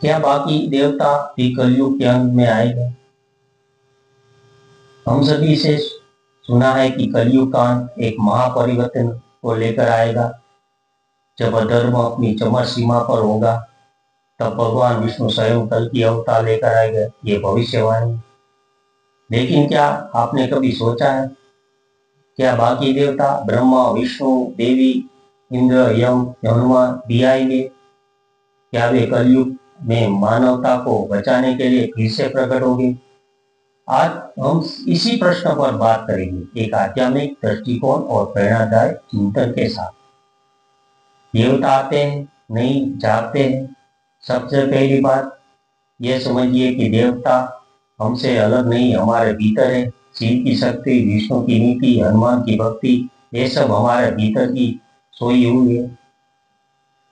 क्या बाकी देवता भी कलयुग के अंत में आएंगे? हम सभी से सुना है कि कलयुग का अंत एक महापरिवर्तन को लेकर आएगा। जब अधर्म अपनी चरम सीमा पर होगा, तब भगवान विष्णु स्वयं कल की अवतार लेकर आएंगे, ये भविष्यवाणी। लेकिन क्या आपने कभी सोचा है, क्या बाकी देवता ब्रह्मा, विष्णु, देवी, इंद्र, यम, हनुमान भी आएंगे? क्या वे कलयुग में मानवता को बचाने के लिए फिर से प्रकट होंगे? आज हम इसी प्रश्न पर बात करेंगे, एक आध्यात्मिक दृष्टिकोण और प्रेरणादायक चिंतन के साथ। देवता आते हैं, नहीं जागते हैं। सबसे पहली बात यह समझिए कि देवता हमसे अलग नहीं, हमारे भीतर है। शिव की शक्ति, विष्णु की नीति, हनुमान की भक्ति, ये सब हमारे भीतर की सोई हुई है।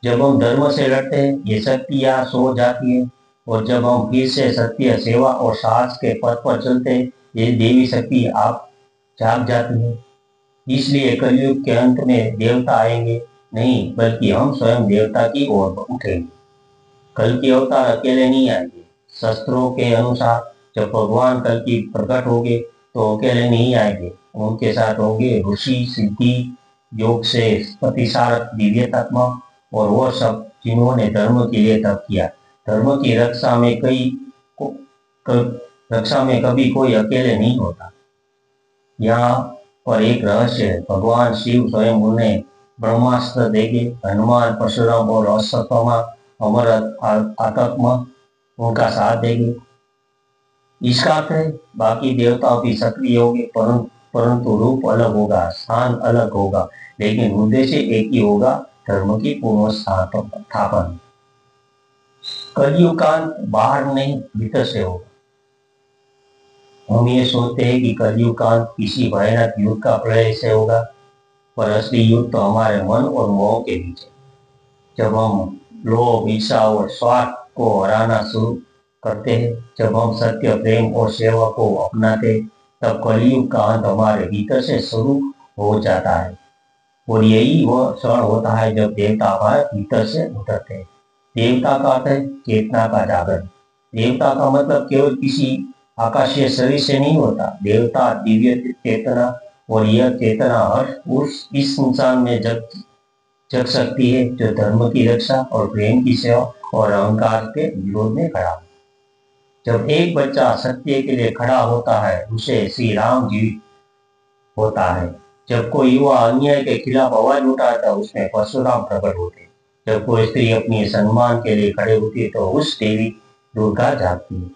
जब हम धर्म से लड़ते हैं, ये शक्ति यहाँ सो जाती है, और जब हम फिर से सत्य, सेवा और साहस के पथ पर चलते हैं, ये देवी शक्ति आप जाग जाती है। इसलिए कलयुग के अंत में देवता आएंगे नहीं, बल्कि हम स्वयं देवता की ओर उठेंगे। कल की अवतार अकेले नहीं आएंगे। शास्त्रों के अनुसार जब भगवान कल की प्रकट होंगे, तो अकेले नहीं आएंगे, उनके साथ होंगे ऋषि, सिद्धि, योग से प्रतिसारक दिव्यतात्मा और वो सब जिन्होंने धर्म के लिए तप किया। धर्म की रक्षा में रक्षा में कभी कोई अकेले नहीं होता। यहाँ पर एक रहस्य है, भगवान शिव स्वयं उन्हें ब्रह्मास्त्र देंगे। हनुमान, परशुराम और अश्वत्थामा, अमर आत्मा उनका साथ देंगे। इसका अर्थ है बाकी देवताओं भी सक्रिय होंगे, परंतु रूप अलग होगा, स्थान अलग होगा, लेकिन उद्देश्य एक ही होगा, धर्म की पूर्ण स्थापन। कलयुग का अंत बाहर नहीं, भीतर से होगा। हम ये सोचते हैं कि कलयुग का अंत किसी भयानक युद्ध का प्रलय से होगा, पर असली युद्ध तो हमारे मन और मोह के बीच है। जब हम लोभ, ईर्ष्या और स्वार्थ को हराना शुरू करते हैं, जब हम सत्य, प्रेम और सेवा को अपनाते, तब कलयुग का अंत हमारे भीतर से शुरू हो जाता है। और यही वह क्षण होता है जब देवता हमारे भीतर से उतरते हैं। देवता का अर्थ है चेतना का जागरण। देवता का मतलब केवल किसी आकाशीय शरीर से नहीं होता। देवता दिव्य चेतना, और यह चेतना हर उस इस इंसान में जग सकती है जो धर्म की रक्षा और प्रेम की सेवा और अहंकार के विरोध में खड़ा हो। जब एक बच्चा सत्य के लिए खड़ा होता है, उसे श्री राम जीवित होता है। जब कोई युवा अन्याय के खिलाफ आवाज उठाता है, उसमें परशुराम प्रकट होते हैं। जब कोई स्त्री अपने सम्मान के लिए खड़े होती है, तो उस देवी दुर्गा जागती है।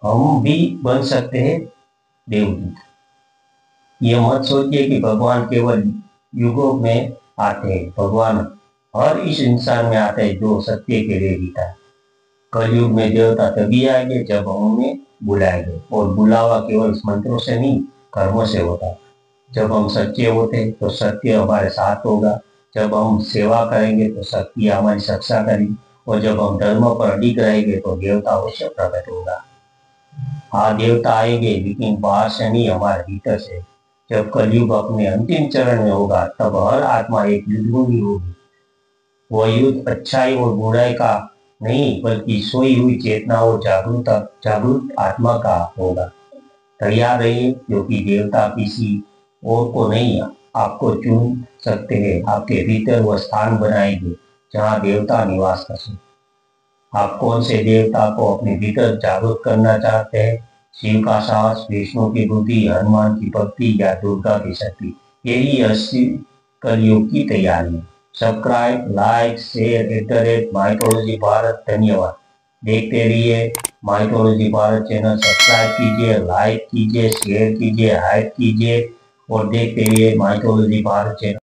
हम भी बन सकते हैं देवदूत। ये मत सोचिए कि भगवान केवल युगों में आते हैं। भगवान हर इस इंसान में आते हैं जो सत्य के लिए जीता है। कलयुग में देवता तभी आएंगे जब हम उन्हें बुलाएंगे, और बुलावा केवल मंत्रों से नहीं, कर्मों से होता है। जब हम सच्चे होते हैं, तो सत्य हमारे साथ होगा। जब हम सेवा करेंगे, तो शक्ति हमारी रक्षा करेगी। और जब हम धर्म पर अडिग रहेंगे, तो देवता अवश्य प्रकट होगा। हाँ, देवता आएंगे, लेकिन बाहर से नहीं, हमारे भीतर से। जब कलयुग अपने अंतिम चरण में होगा, तब हर आत्मा एक युद्धभूमि होगी। वह युद्ध अच्छाई और बुराई का नहीं, बल्कि सोई हुई चेतना और जागरूक आत्मा का होगा। तैयार रहिए, क्योंकि देवता किसी और को नहीं, आपको चुन सकते हैं। आपके भीतर वह स्थान बनाएंगे जहाँ देवता निवास कर सकते। आप कौन से देवता को अपने भीतर जागरूक करना चाहते हैं? शिव का साहस, विष्णु की बुद्धि, हनुमान की भक्ति या दुर्गा की शक्ति? यही असली कलयुग की तैयारी है। Subscribe, like, share mythology Bharat. धन्यवाद। देखते रहिए माइथोलॉजी भारत चैनल। सब्सक्राइब कीजिए, लाइक कीजिए, शेयर कीजिए, हाइप कीजिए, और देखते रहिए माइथोलॉजी भारत चैनल।